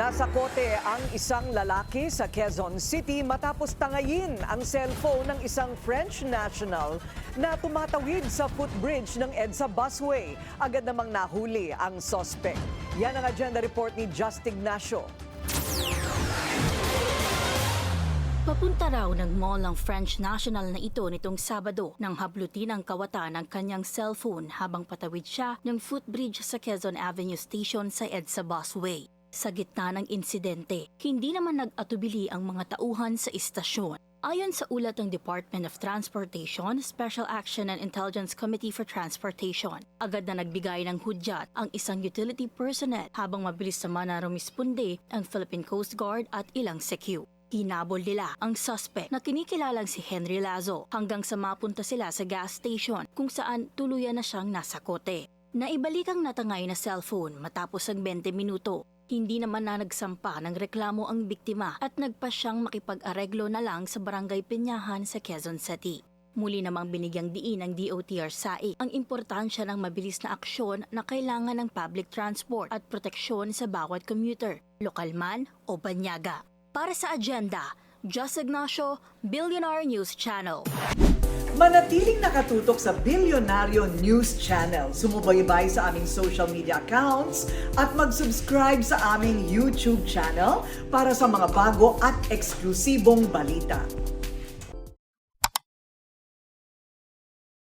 Nasa kote ang isang lalaki sa Quezon City matapos tangayin ang cellphone ng isang French national na tumatawid sa footbridge ng EDSA busway. Agad namang nahuli ang suspect. Yan ang agenda report ni Just Ignacio. Papunta raw ng mall ang French national na ito nitong Sabado nang hablutin ang kawatan ng kanyang cellphone habang patawid siya ng footbridge sa Quezon Avenue Station sa EDSA busway. Sa gitna ng insidente, hindi naman nag-atubili ang mga tauhan sa istasyon. Ayon sa ulat ng Department of Transportation, Special Action and Intelligence Committee for Transportation, agad na nagbigay ng hudyat ang isang utility personnel habang mabilis naman na rumisponde ang Philippine Coast Guard at ilang CQ. Hinabol nila ang suspect na kinikilalang si Henry Lazo hanggang sa mapunta sila sa gas station kung saan tuluyan na siyang nasa kote. Naibalik ang natangay na cellphone matapos ang 20 minuto. Hindi naman na nagsampa ng reklamo ang biktima at nagpa siyang makipag-areglo na lang sa Barangay Peñahan sa Quezon City. Muli namang binigyang diin ng DOTR SAIC ang importansya ng mabilis na aksyon na kailangan ng public transport at proteksyon sa bawat commuter, lokal man o banyaga. Para sa agenda, Just Ignacio, Billionaire News Channel. Manatiling nakatutok sa Bilyonaryo News Channel. Sumubaybay sa aming social media accounts at mag-subscribe sa aming YouTube channel para sa mga bago at eksklusibong balita.